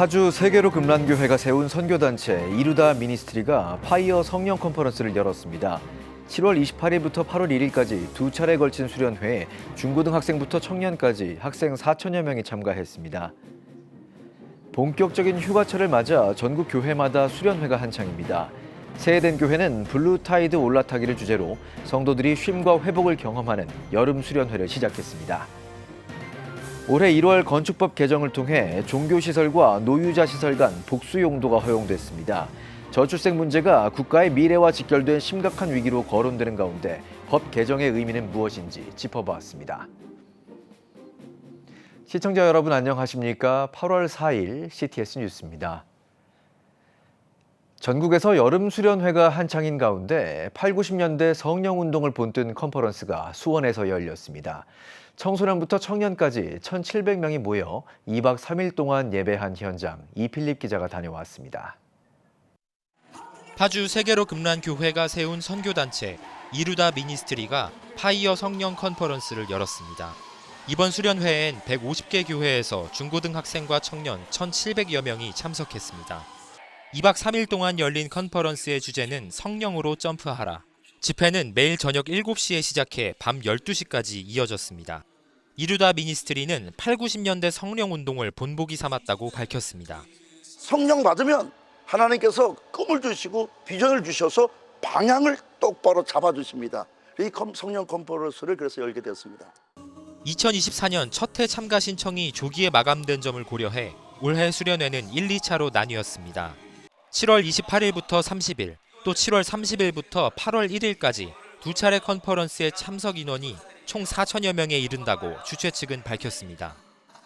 파주 세계로 금란교회가 세운 선교단체 이루다 미니스트리가 파이어 성령 컨퍼런스를 열었습니다. 7월 28일부터 8월 1일까지 두 차례에 걸친 수련회에 중고등학생부터 청년까지 학생 4천여 명이 참가했습니다. 본격적인 휴가철을 맞아 전국 교회마다 수련회가 한창입니다. 세해된 교회는 블루타이드 올라타기를 주제로 성도들이 쉼과 회복을 경험하는 여름 수련회를 시작했습니다. 올해 1월 건축법 개정을 통해 종교시설과 노유자시설 간 복수 용도가 허용됐습니다. 저출생 문제가 국가의 미래와 직결된 심각한 위기로 거론되는 가운데 법 개정의 의미는 무엇인지 짚어보았습니다. 시청자 여러분 안녕하십니까? 8월 4일 CTS 뉴스입니다. 전국에서 여름 수련회가 한창인 가운데 8, 90년대 성령운동을 본뜬 컨퍼런스가 수원에서 열렸습니다. 청소년부터 청년까지 1,700명이 모여 2박 3일 동안 예배한 현장 이필립 기자가 다녀왔습니다. 파주 세계로 금란교회가 세운 선교단체 이루다 미니스트리가 파이어 성령 컨퍼런스를 열었습니다. 이번 수련회엔 150개 교회에서 중고등학생과 청년 1,700여 명이 참석했습니다. 2박 3일 동안 열린 컨퍼런스의 주제는 성령으로 점프하라. 집회는 매일 저녁 7시에 시작해 밤 12시까지 이어졌습니다. 이루다 미니스트리는 8, 90년대 성령운동을 본보기 삼았다고 밝혔습니다. 성령 받으면 하나님께서 꿈을 주시고 비전을 주셔서 방향을 똑바로 잡아주십니다. 이 성령 컨퍼런스를 그래서 열게 되었습니다. 2024년 첫 해 참가 신청이 조기에 마감된 점을 고려해 올해 수련회는 1, 2차로 나뉘었습니다. 7월 28일부터 30일, 또 7월 30일부터 8월 1일까지 두 차례 컨퍼런스의 참석 인원이 총 4천여 명에 이른다고 주최 측은 밝혔습니다.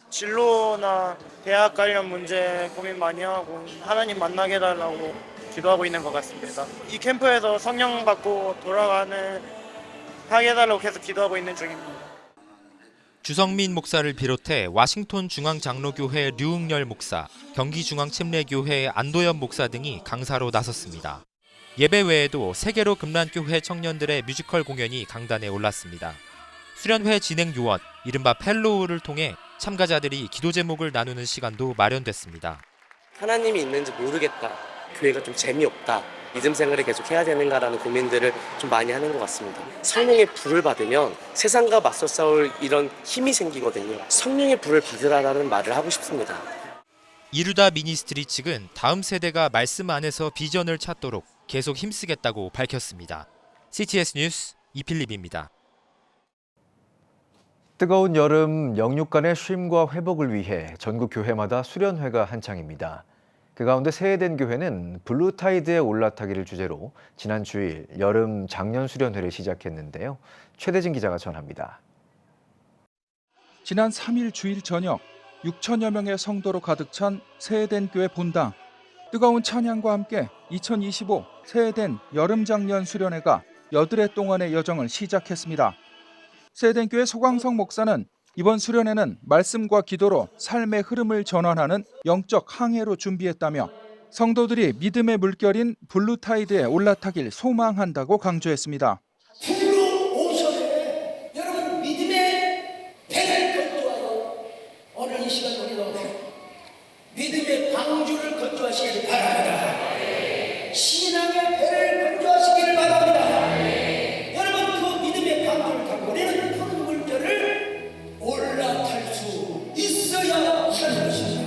진로나 대학 관련 문제 고민 많이 하고 하나님 만나게 해달라고 기도하고 있는 것 같습니다. 이 캠프에서 성령 받고 돌아가는 하게 해달라고 계속 기도하고 있는 중입니다. 주성민 목사를 비롯해 와싱턴 중앙장로교회 류응열 목사, 경기중앙침례교회 안도현 목사 등이 강사로 나섰습니다. 예배 외에도 세계로 금란교회 청년들의 뮤지컬 공연이 강단에 올랐습니다. 수련회 진행 요원, 이른바 펠로우를 통해 참가자들이 기도 제목을 나누는 시간도 마련됐습니다. 하나님이 있는지 모르겠다. 교회가 좀 재미없다. 믿음 생활을 계속 해야 되는가라는 고민들을 좀 많이 하는 것 같습니다. 성령의 불을 받으면 세상과 맞서 싸울 이런 힘이 생기거든요. 성령의 불을 받으라라는 말을 하고 싶습니다. 이루다 미니스트리 측은 다음 세대가 말씀 안에서 비전을 찾도록 계속 힘쓰겠다고 밝혔습니다. CTS 뉴스 이필립입니다. 뜨거운 여름 영육간의 쉼과 회복을 위해 전국 교회마다 수련회가 한창입니다. 그 가운데 세해된 교회는 블루타이드에 올라타기를 주제로 지난 주일 여름 장년 수련회를 시작했는데요. 최대진 기자가 전합니다. 지난 3일 주일 저녁 6천여 명의 성도로 가득 찬 세해된 교회 본당. 뜨거운 찬양과 함께 2025 세해된 여름 장년 수련회가 여드레 동안의 여정을 시작했습니다. 세해된 교회 소광석 목사는 이번 수련회는 말씀과 기도로 삶의 흐름을 전환하는 영적 항해로 준비했다며 성도들이 믿음의 물결인 블루타이드에 올라타길 소망한다고 강조했습니다. 주로 오셔서 여러분 믿음의 배를 건조하여 오늘 이 시간 우리도 믿음의 방주를 건조하시길 바랍니다. 신앙의 배를 건조하시기를 바랍니다. 여러분 그 믿음의 방주를 타고 우리는 푸른 물결을 올라탈 수 있어야 하는 것입니다.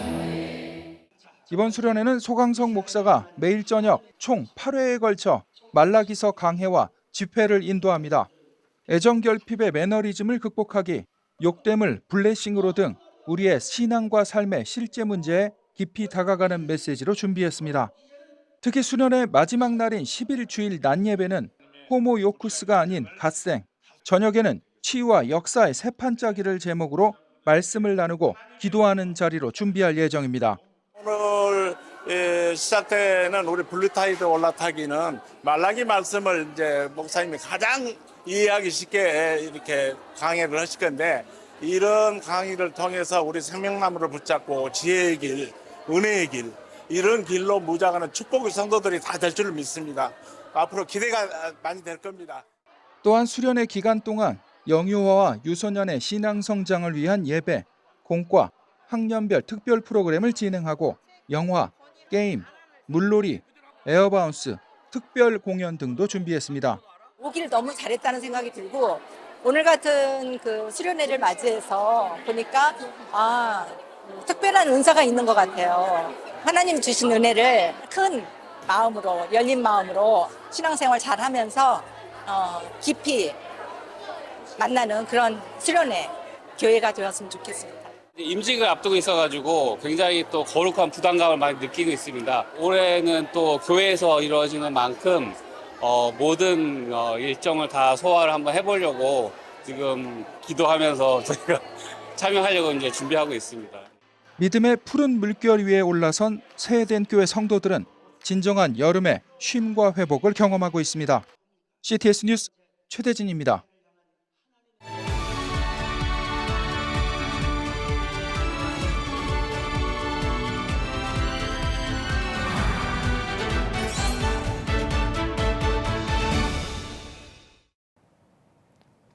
이번 수련회는 소강석 목사가 매일 저녁 총 8회에 걸쳐 말라기서 강해와 집회를 인도합니다. 애정결핍의 매너리즘을 극복하기, 욕됨을 블레싱으로 등 우리의 신앙과 삶의 실제 문제에 깊이 다가가는 메시지로 준비했습니다. 특히 수련회 마지막 날인 10일 주일 낮 예배는 호모 요쿠스가 아닌 갓생, 저녁에는 치유와 역사의 새 판짜기를 제목으로 말씀을 나누고 기도하는 자리로 준비할 예정입니다. 오늘 시작되는 우리 블루타이드 올라타기는 말라기 말씀을 이제 목사님이 가장 이해하기 쉽게 이렇게 강의를 하실 건데 이런 강의를 통해서 우리 생명나무를 붙잡고 지혜의 길, 은혜의 길 이런 길로 무장하는 축복의 성도들이 다 될 줄 믿습니다. 앞으로 기대가 많이 될 겁니다. 또한 수련회 기간 동안 영유아와 유소년의 신앙 성장을 위한 예배, 공과, 학년별 특별 프로그램을 진행하고 영화, 게임, 물놀이, 에어바운스, 특별 공연 등도 준비했습니다. 오길 너무 잘했다는 생각이 들고 오늘 같은 그 수련회를 맞이해서 보니까 특별한 은사가 있는 것 같아요. 하나님 주신 은혜를 큰 마음으로 열린 마음으로 신앙생활 잘하면서 깊이 만나는 그런 수련회 교회가 되었으면 좋겠습니다. 임직을 앞두고 있어가지고 굉장히 또 거룩한 부담감을 많이 느끼고 있습니다. 올해는 또 교회에서 이루어지는 만큼 모든 일정을 다 소화를 한번 해보려고 지금 기도하면서 저희가 참여하려고 이제 준비하고 있습니다. 믿음의 푸른 물결 위에 올라선 세해된 교회 성도들은 진정한 여름의 쉼과 회복을 경험하고 있습니다. CTS 뉴스 최대진입니다.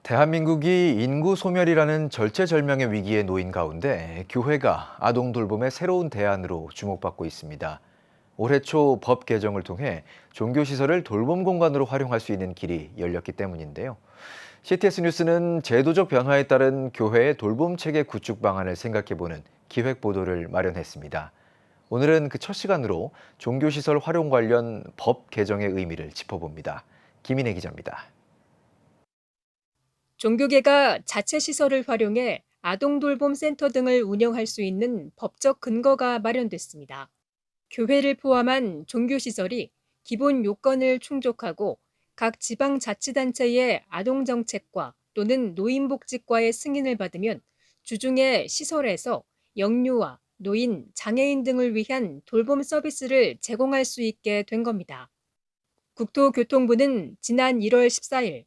대한민국이 인구 소멸이라는 절체절명의 위기에 놓인 가운데 교회가 아동 돌봄의 새로운 대안으로 주목받고 있습니다. 올해 초 법 개정을 통해 종교시설을 돌봄 공간으로 활용할 수 있는 길이 열렸기 때문인데요. CTS 뉴스는 제도적 변화에 따른 교회의 돌봄 체계 구축 방안을 생각해보는 기획 보도를 마련했습니다. 오늘은 그 첫 시간으로 종교시설 활용 관련 법 개정의 의미를 짚어봅니다. 김인혜 기자입니다. 종교계가 자체 시설을 활용해 아동돌봄센터 등을 운영할 수 있는 법적 근거가 마련됐습니다. 교회를 포함한 종교시설이 기본 요건을 충족하고 각 지방자치단체의 아동정책과 또는 노인복지과의 승인을 받으면 주중에 시설에서 영유아, 노인, 장애인 등을 위한 돌봄 서비스를 제공할 수 있게 된 겁니다. 국토교통부는 지난 1월 14일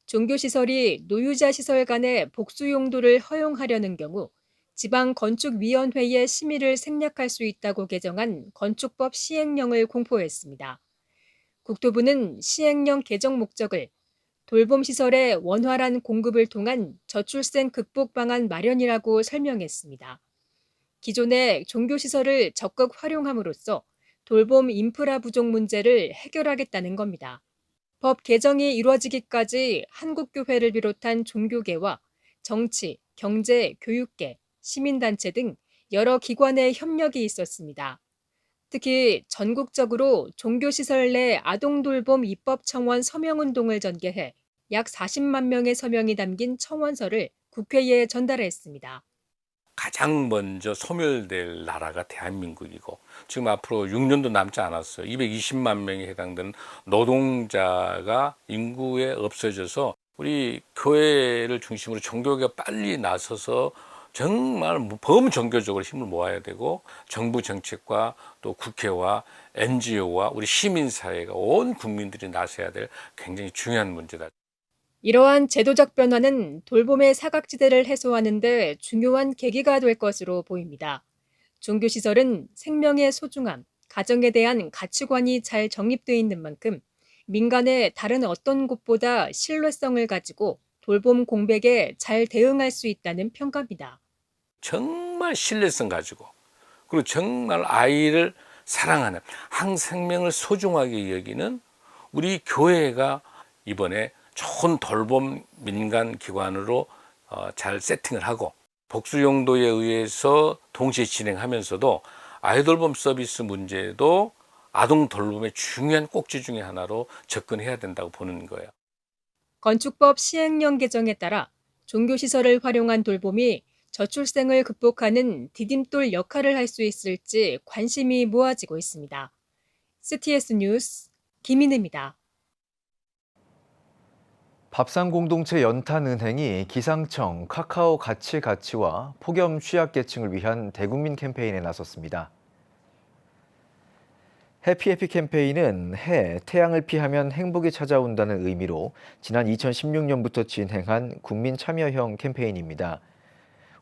종교시설이 노유자 시설 간의 복수 용도를 허용하려는 경우 지방건축위원회의 심의를 생략할 수 있다고 개정한 건축법 시행령을 공포했습니다. 국토부는 시행령 개정 목적을 돌봄시설의 원활한 공급을 통한 저출생 극복 방안 마련이라고 설명했습니다. 기존의 종교시설을 적극 활용함으로써 돌봄 인프라 부족 문제를 해결하겠다는 겁니다. 법 개정이 이루어지기까지 한국교회를 비롯한 종교계와 정치, 경제, 교육계, 시민단체 등 여러 기관의 협력이 있었습니다. 특히 전국적으로 종교시설 내 아동돌봄 입법청원 서명운동을 전개해 약 40만 명의 서명이 담긴 청원서를 국회에 전달했습니다. 가장 먼저 소멸될 나라가 대한민국이고 지금 앞으로 6년도 남지 않았어요. 220만 명에 해당되는 노동자가 인구에 없어져서 우리 교회를 중심으로 종교계가 빨리 나서서 정말 범종교적으로 힘을 모아야 되고 정부 정책과 또 국회와 NGO와 우리 시민사회가 온 국민들이 나서야 될 굉장히 중요한 문제다. 이러한 제도적 변화는 돌봄의 사각지대를 해소하는 데 중요한 계기가 될 것으로 보입니다. 종교시설은 생명의 소중함, 가정에 대한 가치관이 잘 정립되어 있는 만큼 민간의 다른 어떤 곳보다 신뢰성을 가지고 돌봄 공백에 잘 대응할 수 있다는 평가입니다. 정말 신뢰성 가지고 그리고 정말 아이를 사랑하는 항생명을 소중하게 여기는 우리 교회가 이번에 좋은 돌봄 민간 기관으로 잘 세팅을 하고 복수 용도에 의해서 동시에 진행하면서도 아이돌봄 서비스 문제도 아동 돌봄의 중요한 꼭지 중에 하나로 접근해야 된다고 보는 거예요. 건축법 시행령 개정에 따라 종교시설을 활용한 돌봄이 저출생을 극복하는 디딤돌 역할을 할 수 있을지 관심이 모아지고 있습니다. CTS 뉴스 김인혜입니다. 밥상공동체 연탄은행이 기상청, 카카오 가치와 폭염 취약계층을 위한 대국민 캠페인에 나섰습니다. 해피해피 캠페인은 태양을 피하면 행복이 찾아온다는 의미로 지난 2016년부터 진행한 국민 참여형 캠페인입니다.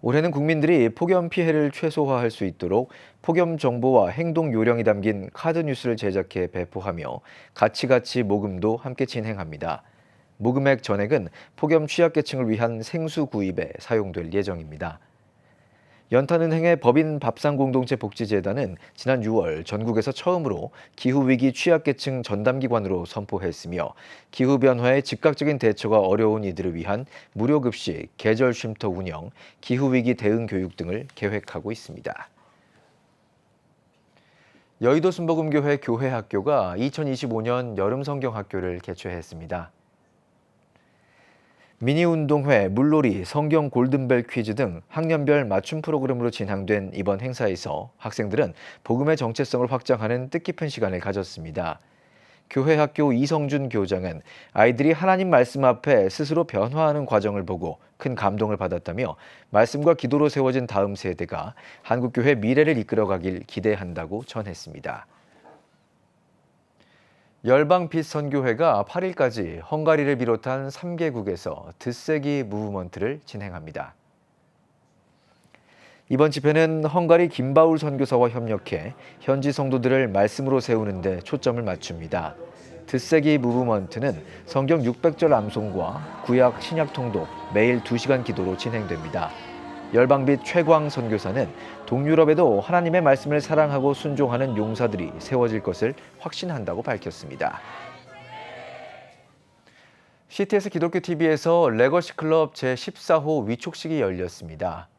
올해는 국민들이 폭염 피해를 최소화할 수 있도록 폭염 정보와 행동 요령이 담긴 카드 뉴스를 제작해 배포하며 가치 모금도 함께 진행합니다. 모금액 전액은 폭염 취약계층을 위한 생수 구입에 사용될 예정입니다. 연탄은행의 법인 밥상공동체 복지재단은 지난 6월 전국에서 처음으로 기후위기 취약계층 전담기관으로 선포했으며 기후변화에 즉각적인 대처가 어려운 이들을 위한 무료급식, 계절 쉼터 운영, 기후위기 대응 교육 등을 계획하고 있습니다. 여의도 순복음교회 교회학교가 2025년 여름성경학교를 개최했습니다. 미니운동회, 물놀이, 성경 골든벨 퀴즈 등 학년별 맞춤 프로그램으로 진행된 이번 행사에서 학생들은 복음의 정체성을 확장하는 뜻깊은 시간을 가졌습니다. 교회학교 이성준 교장은 아이들이 하나님 말씀 앞에 스스로 변화하는 과정을 보고 큰 감동을 받았다며 말씀과 기도로 세워진 다음 세대가 한국교회 미래를 이끌어가길 기대한다고 전했습니다. 열방빛 선교회가 8일까지 헝가리를 비롯한 3개국에서 드세기 무브먼트를 진행합니다. 이번 집회는 헝가리 김바울 선교사와 협력해 현지 성도들을 말씀으로 세우는 데 초점을 맞춥니다. 드세기 무브먼트는 성경 600절 암송과 구약 신약 통독 매일 2시간 기도로 진행됩니다. 열방빛 최광 선교사는 동유럽에도 하나님의 말씀을 사랑하고 순종하는 용사들이 세워질 것을 확신한다고 밝혔습니다. CTS 기독교TV에서 레거시 클럽 제14호 위촉식이 열렸습니다.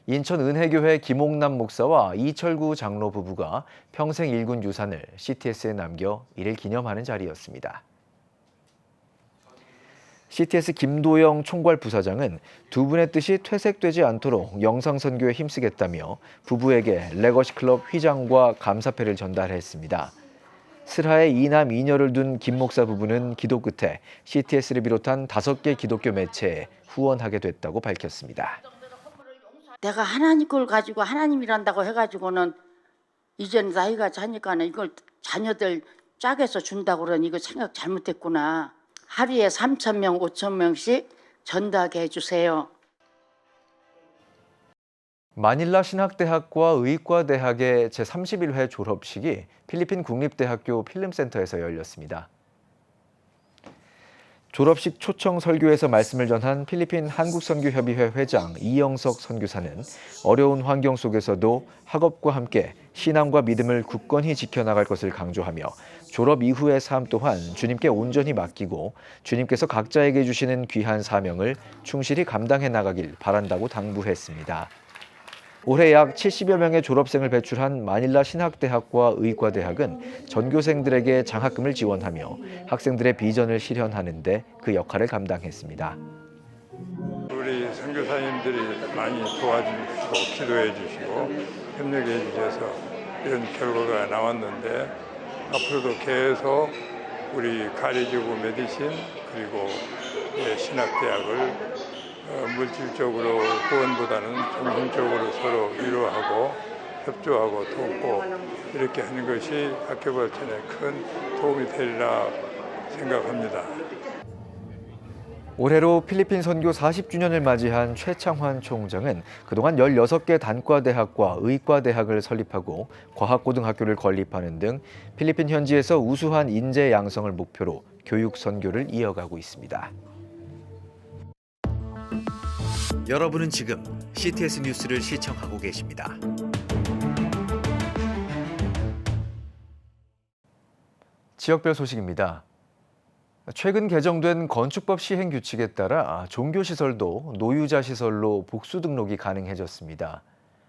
인천 은혜교회 김옥남 목사와 이철구 장로 부부가 평생 일군 유산을 CTS에 남겨 이를 기념하는 자리였습니다. CTS 김도영 총괄 부사장은 두 분의 뜻이 퇴색되지 않도록 영상선교에 힘쓰겠다며 부부에게 레거시 클럽 휘장과 감사패를 전달했습니다. 슬하에 2남 2녀를 둔 김 목사 부부는 기도 끝에 CTS를 비롯한 5개 기독교 매체에 후원하게 됐다고 밝혔습니다. 내가 하나님 걸 가지고 하나님이란다고 해가지고는 이제 나이가 자니까는 이걸 자녀들 짝에서 준다고 그러니 이거 생각 잘못했구나. 하루에 3,000명, 5,000명씩 전달하게 해주세요. 마닐라 신학대학과 의과대학의 제31회 졸업식이 필리핀 국립대학교 필름센터에서 열렸습니다. 졸업식 초청 설교에서 말씀을 전한 필리핀 한국선교협의회 회장 이영석 선교사는 어려운 환경 속에서도 학업과 함께 신앙과 믿음을 굳건히 지켜나갈 것을 강조하며 졸업 이후의 삶 또한 주님께 온전히 맡기고 주님께서 각자에게 주시는 귀한 사명을 충실히 감당해 나가길 바란다고 당부했습니다. 올해 약 70여 명의 졸업생을 배출한 마닐라 신학대학과 의과대학은 전교생들에게 장학금을 지원하며 학생들의 비전을 실현하는 데 그 역할을 감당했습니다. 우리 선교사님들이 많이 도와주시고 기도해 주시고 협력해 주셔서 이런 결과가 나왔는데 앞으로도 계속 우리 카리지구 메디신 그리고 신학대학을 물질적으로 후원보다는 정신적으로 서로 위로하고 협조하고 돕고 이렇게 하는 것이 학교 발전에 큰 도움이 되리라 생각합니다. 올해로 필리핀 선교 40주년을 맞이한 최창환 총장은 그동안 16개 단과대학과 의과대학을 설립하고 과학고등학교를 건립하는 등 필리핀 현지에서 우수한 인재 양성을 목표로 교육 선교를 이어가고 있습니다. 여러분은 지금 CTS 뉴스를 시청하고 계십니다. 지역별 소식입니다. 최근 개정된 건축법 시행 규칙에 따라 종교시설도 노유자 시설로 복수 등록이 가능해졌습니다.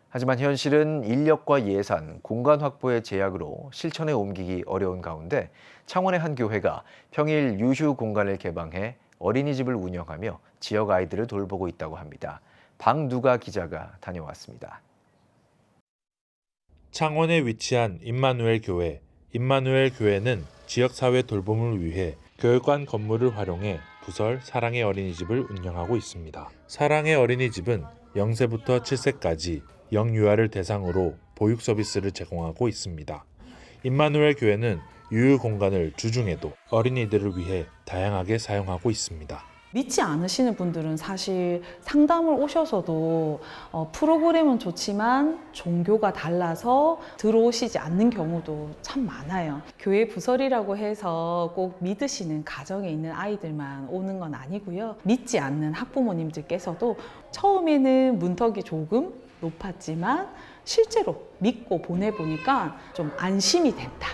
하지만 현실은 인력과 예산, 공간 확보의 제약으로 실천에 옮기기 어려운 가운데 창원의 한 교회가 평일 유휴 공간을 개방해 어린이집을 운영하며 지역 아이들을 돌보고 있다고 합니다. 박누가 기자가 다녀왔습니다. 창원에 위치한 임마누엘 교회. 임마누엘 교회는 지역사회 돌봄을 위해 교육관 건물을 활용해 부설 사랑의 어린이집을 운영하고 있습니다. 사랑의 어린이집은 0세부터 7세까지 영유아를 대상으로 보육 서비스를 제공하고 있습니다. 임마누엘 교회는 유휴 공간을 주중에도 어린이들을 위해 다양하게 사용하고 있습니다. 믿지 않으시는 분들은 사실 상담을 오셔서도 프로그램은 좋지만 종교가 달라서 들어오시지 않는 경우도 참 많아요. 교회 부설이라고 해서 꼭 믿으시는 가정에 있는 아이들만 오는 건 아니고요. 믿지 않는 학부모님들께서도 처음에는 문턱이 조금 높았지만 실제로 믿고 보내보니까 좀 안심이 된다.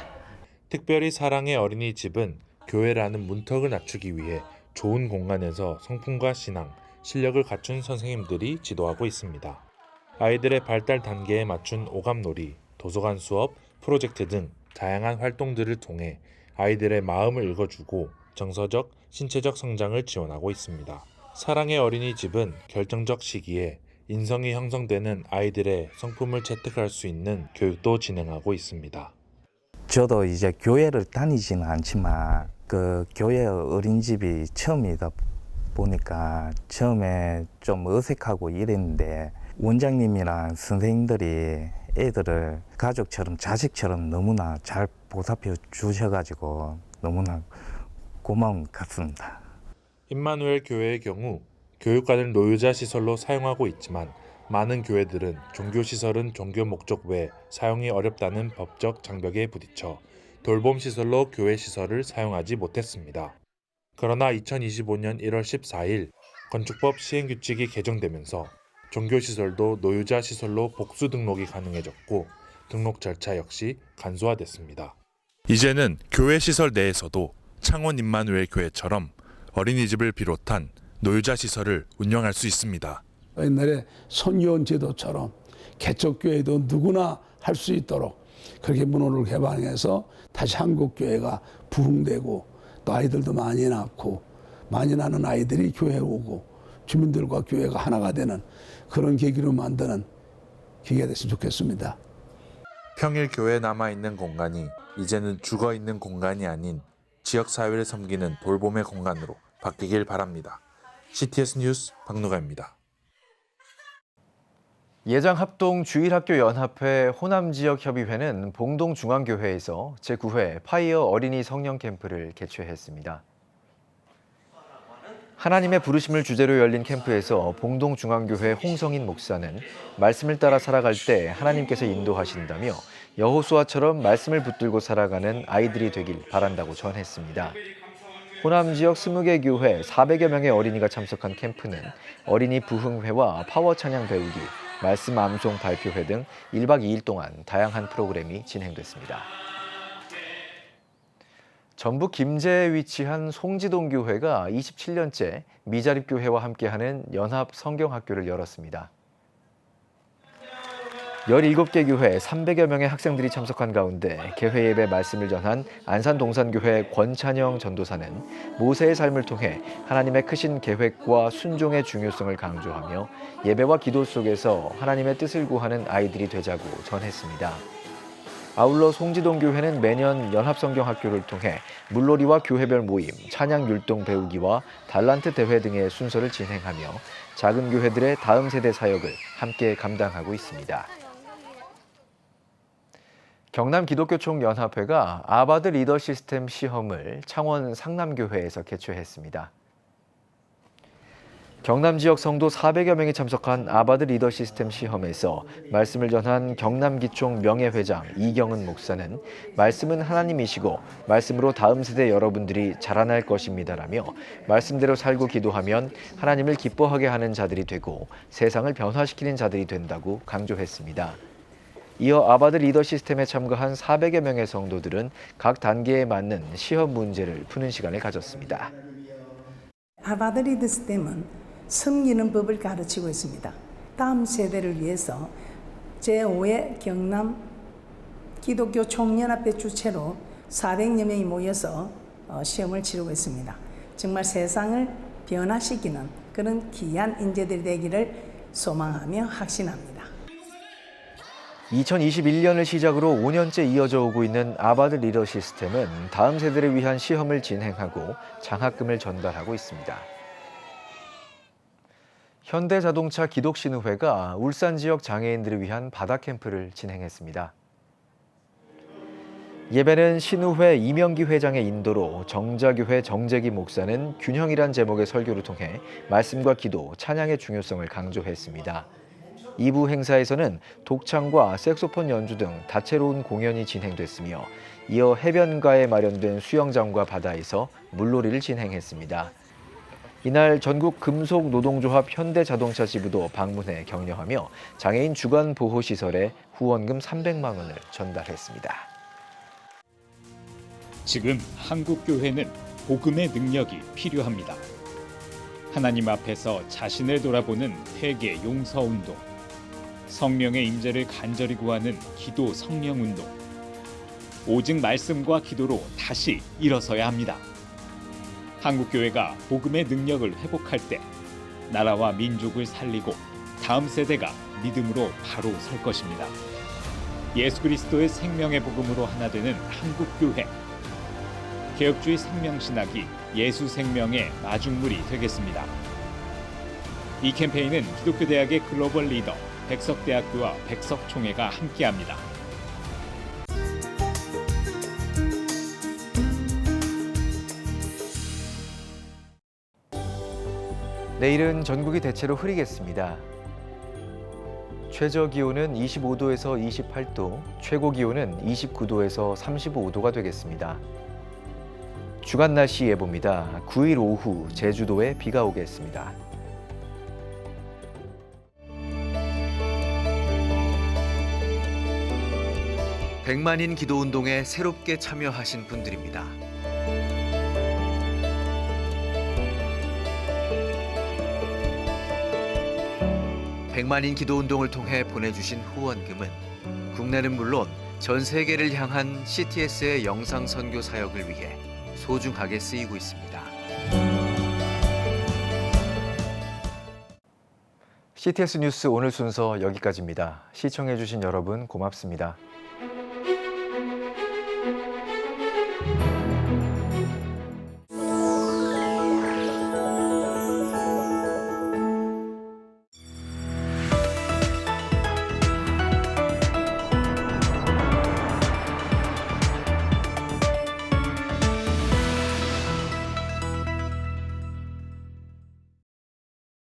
특별히 사랑의 어린이집은 교회라는 문턱을 낮추기 위해 좋은 공간에서 성품과 신앙, 실력을 갖춘 선생님들이 지도하고 있습니다. 아이들의 발달 단계에 맞춘 오감놀이, 도서관 수업, 프로젝트 등 다양한 활동들을 통해 아이들의 마음을 읽어주고 정서적, 신체적 성장을 지원하고 있습니다. 사랑의 어린이집은 결정적 시기에 인성이 형성되는 아이들의 성품을 체득할 수 있는 교육도 진행하고 있습니다. 저도 이제 교회를 다니지는 않지만 그 교회 어린이집이 처음이다 보니까 처음에 좀 어색하고 이랬는데 원장님이랑 선생님들이 애들을 가족처럼 자식처럼 너무나 잘 보살펴 주셔가지고 너무나 고마운 것 같습니다. 임마누엘 교회의 경우 교육관을 노유자 시설로 사용하고 있지만 많은 교회들은 종교시설은 종교 목적 외 사용이 어렵다는 법적 장벽에 부딪혀 돌봄 시설로 교회 시설을 사용하지 못했습니다. 그러나 2025년 1월 14일 건축법 시행규칙이 개정되면서 종교시설도 노유자 시설로 복수 등록이 가능해졌고 등록 절차 역시 간소화됐습니다. 이제는 교회 시설 내에서도 창원 임마누엘 교회처럼 어린이집을 비롯한 노유자 시설을 운영할 수 있습니다. 옛날에 선교원 제도처럼 개척교회도 누구나 할 수 있도록 그렇게 문호를 개방해서 다시 한국교회가 부흥되고 또 아이들도 많이 낳고 많이 낳는 아이들이 교회에 오고 주민들과 교회가 하나가 되는 그런 계기로 만드는 계기가 됐으면 좋겠습니다. 평일 교회에 남아있는 공간이 이제는 죽어있는 공간이 아닌 지역사회를 섬기는 돌봄의 공간으로 바뀌길 바랍니다. CTS 뉴스 박누가입니다. 예장합동주일학교연합회 호남지역협의회는 봉동중앙교회에서 제9회 파이어 어린이 성령 캠프를 개최했습니다. 하나님의 부르심을 주제로 열린 캠프에서 봉동중앙교회 홍성인 목사는 말씀을 따라 살아갈 때 하나님께서 인도하신다며 여호수아처럼 말씀을 붙들고 살아가는 아이들이 되길 바란다고 전했습니다. 호남 지역 20개 교회 400여 명의 어린이가 참석한 캠프는 어린이 부흥회와 파워 찬양 배우기, 말씀 암송 발표회 등 1박 2일 동안 다양한 프로그램이 진행됐습니다. 전북 김제에 위치한 송지동교회가 27년째 미자립교회와 함께하는 연합 성경학교를 열었습니다. 17개 교회 300여 명의 학생들이 참석한 가운데 개회 예배 말씀을 전한 안산동산교회 권찬영 전도사는 모세의 삶을 통해 하나님의 크신 계획과 순종의 중요성을 강조하며 예배와 기도 속에서 하나님의 뜻을 구하는 아이들이 되자고 전했습니다. 아울러 송지동교회는 매년 연합성경학교를 통해 물놀이와 교회별 모임, 찬양 율동 배우기와 달란트 대회 등의 순서를 진행하며 작은 교회들의 다음 세대 사역을 함께 감당하고 있습니다. 경남기독교총연합회가 아바드 리더 시스템 시험을 창원 상남교회에서 개최했습니다. 경남 지역 성도 400여 명이 참석한 아바드 리더 시스템 시험에서 말씀을 전한 경남기총 명예회장 이경은 목사는 말씀은 하나님이시고 말씀으로 다음 세대 여러분들이 자라날 것입니다라며 말씀대로 살고 기도하면 하나님을 기뻐하게 하는 자들이 되고 세상을 변화시키는 자들이 된다고 강조했습니다. 이어 아바드 리더 시스템에 참가한 400여 명의 성도들은 각 단계에 맞는 시험 문제를 푸는 시간을 가졌습니다. 아바드 리더 시스템은 섬기는 법을 가르치고 있습니다. 다음 세대를 위해서 제5회 경남 기독교 총연합회 주최로 400여 명이 모여서 시험을 치르고 있습니다. 정말 세상을 변화시키는 그런 귀한 인재들이 되기를 소망하며 확신합니다. 2021년을 시작으로 5년째 이어져 오고 있는 아바드 리더 시스템은 다음 세대를 위한 시험을 진행하고 장학금을 전달하고 있습니다. 현대자동차 기독신의회가 울산 지역 장애인들을 위한 바다 캠프를 진행했습니다. 예배는 신의회 이명기 회장의 인도로 정자교회 정재기 목사는 균형이란 제목의 설교를 통해 말씀과 기도, 찬양의 중요성을 강조했습니다. 2부 행사에서는 독창과 색소폰 연주 등 다채로운 공연이 진행됐으며 이어 해변가에 마련된 수영장과 바다에서 물놀이를 진행했습니다. 이날 전국 금속노동조합 현대자동차 지부도 방문해 격려하며 장애인 주간 보호시설에 후원금 300만 원을 전달했습니다. 지금 한국교회는 복음의 능력이 필요합니다. 하나님 앞에서 자신을 돌아보는 회개 용서운동, 성령의 임재를 간절히 구하는 기도 성령운동, 오직 말씀과 기도로 다시 일어서야 합니다. 한국교회가 복음의 능력을 회복할 때 나라와 민족을 살리고 다음 세대가 믿음으로 바로 설 것입니다. 예수 그리스도의 생명의 복음으로 하나 되는 한국교회. 개혁주의 생명신학이 예수 생명의 마중물이 되겠습니다. 이 캠페인은 기독교대학의 글로벌 리더 백석대학교와 백석총회가 함께합니다. 내일은 전국이 대체로 흐리겠습니다. 최저 기온은 25도에서 28도, 최고 기온은 29도에서 35도가 되겠습니다. 주간 날씨 예보입니다. 9일 오후 제주도에 비가 오겠습니다. 백만인 기도운동에 새롭게 참여하신 분들입니다. 백만인 기도운동을 통해 보내주신 후원금은 국내는 물론 전 세계를 향한 CTS의 영상 선교 사역을 위해 소중하게 쓰이고 있습니다. CTS 뉴스 오늘 순서 여기까지입니다. 시청해주신 여러분 고맙습니다.